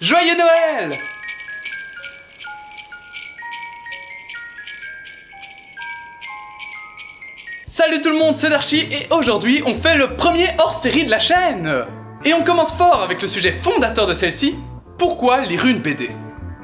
Joyeux Noël! Salut tout le monde, c'est Darchi et aujourd'hui on fait le premier hors-série de la chaîne! Et on commence fort avec le sujet fondateur de celle-ci, pourquoi lire une BD?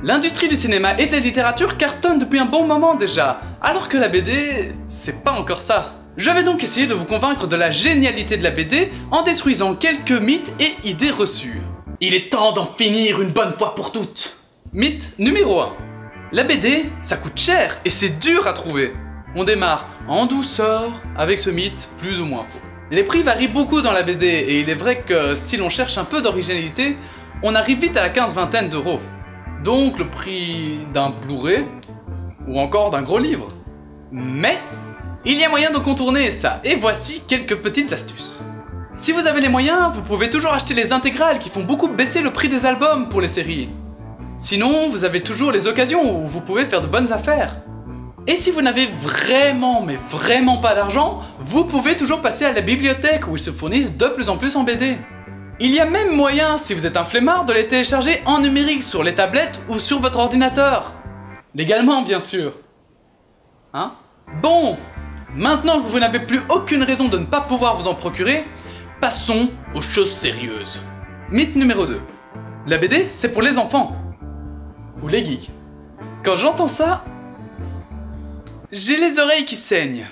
L'industrie du cinéma et de la littérature cartonne depuis un bon moment déjà, alors que la BD, c'est pas encore ça. Je vais donc essayer de vous convaincre de la génialité de la BD en détruisant quelques mythes et idées reçues. Il est temps d'en finir une bonne fois pour toutes. Mythe numéro 1. La BD, ça coûte cher et c'est dur à trouver. On démarre en douceur avec ce mythe plus ou moins faux. Les prix varient beaucoup dans la BD et il est vrai que si l'on cherche un peu d'originalité, on arrive vite à la quinzaine d'euros. Donc le prix d'un Blu-ray ou encore d'un gros livre. Mais il y a moyen de contourner ça et voici quelques petites astuces. Si vous avez les moyens, vous pouvez toujours acheter les intégrales qui font beaucoup baisser le prix des albums pour les séries. Sinon, vous avez toujours les occasions où vous pouvez faire de bonnes affaires. Et si vous n'avez vraiment pas d'argent, vous pouvez toujours passer à la bibliothèque où ils se fournissent de plus en plus en BD. Il y a même moyen, si vous êtes un flemmard, de les télécharger en numérique sur les tablettes ou sur votre ordinateur. Légalement, bien sûr. Hein? Bon, maintenant que vous n'avez plus aucune raison de ne pas pouvoir vous en procurer, passons aux choses sérieuses. Mythe numéro 2. La BD, c'est pour les enfants. Ou les geeks. Quand j'entends ça, j'ai les oreilles qui saignent.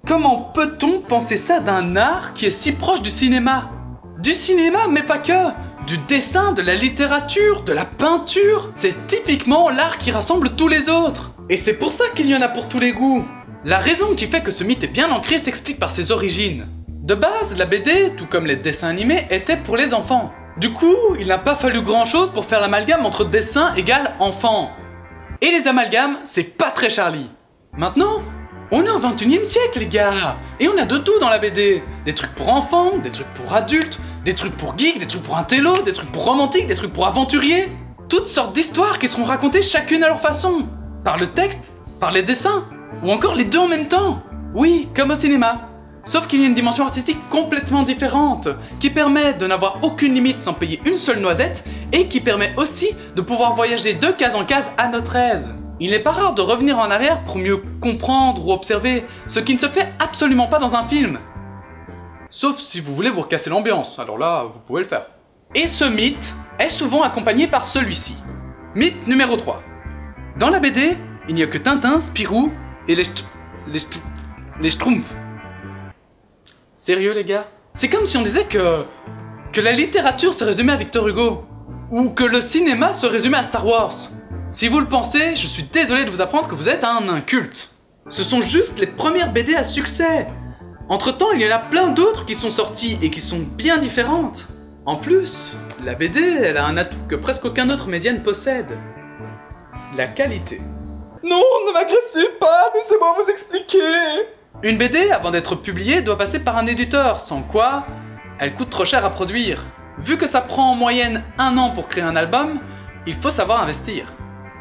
Comment peut-on penser ça d'un art qui est si proche du cinéma? Du cinéma, mais pas que. Du dessin, de la littérature, de la peinture. C'est typiquement l'art qui rassemble tous les autres. Et c'est pour ça qu'il y en a pour tous les goûts. La raison qui fait que ce mythe est bien ancré s'explique par ses origines. De base, la BD, tout comme les dessins animés, était pour les enfants. Du coup, il n'a pas fallu grand-chose pour faire l'amalgame entre dessin égale enfant. Et les amalgames, c'est pas très Charlie. Maintenant, on est au 21e siècle les gars, et on a de tout dans la BD. Des trucs pour enfants, des trucs pour adultes, des trucs pour geeks, des trucs pour intello, des trucs pour romantiques, des trucs pour aventuriers. Toutes sortes d'histoires qui seront racontées chacune à leur façon. Par le texte, par les dessins, ou encore les deux en même temps. Oui, comme au cinéma. Sauf qu'il y a une dimension artistique complètement différente, qui permet de n'avoir aucune limite sans payer une seule noisette, et qui permet aussi de pouvoir voyager de case en case à notre aise. Il n'est pas rare de revenir en arrière pour mieux comprendre ou observer, ce qui ne se fait absolument pas dans un film. Sauf si vous voulez vous recasser l'ambiance, alors là, vous pouvez le faire. Et ce mythe est souvent accompagné par celui-ci. Mythe numéro 3. Dans la BD, il n'y a que Tintin, Spirou et les Schtroumpfs. Sérieux les gars? C'est comme si on disait que la littérature se résumait à Victor Hugo. Ou que le cinéma se résumait à Star Wars. Si vous le pensez, je suis désolé de vous apprendre que vous êtes un inculte. Ce sont juste les premières BD à succès. Entre temps, il y en a plein d'autres qui sont sorties et qui sont bien différentes. En plus, la BD, elle a un atout que presque aucun autre média ne possède. La qualité. Non, ne m'agressez pas, laissez-moi vous expliquer. Une BD, avant d'être publiée, doit passer par un éditeur, sans quoi, elle coûte trop cher à produire. Vu que ça prend en moyenne 1 an pour créer un album, il faut savoir investir.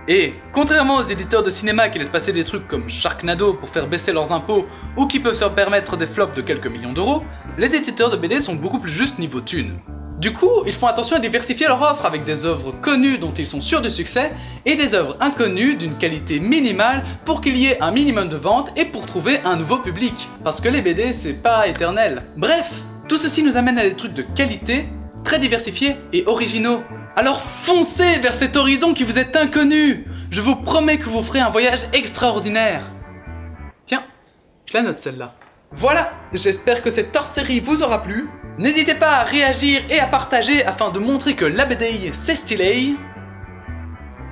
Et, contrairement aux éditeurs de cinéma qui laissent passer des trucs comme Sharknado pour faire baisser leurs impôts ou qui peuvent se permettre des flops de quelques millions d'euros, les éditeurs de BD sont beaucoup plus justes niveau thunes. Du coup, ils font attention à diversifier leur offre avec des œuvres connues dont ils sont sûrs du succès et des œuvres inconnues d'une qualité minimale pour qu'il y ait un minimum de ventes et pour trouver un nouveau public. Parce que les BD, c'est pas éternel. Bref, tout ceci nous amène à des trucs de qualité, très diversifiés et originaux. Alors foncez vers cet horizon qui vous est inconnu. Je vous promets que vous ferez un voyage extraordinaire. Tiens, je la note celle-là. Voilà, j'espère que cette hors-série vous aura plu. N'hésitez pas à réagir et à partager afin de montrer que la BD c'est stylé.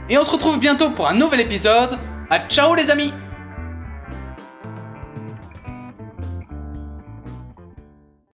Et on se retrouve bientôt pour un nouvel épisode. À ciao les amis!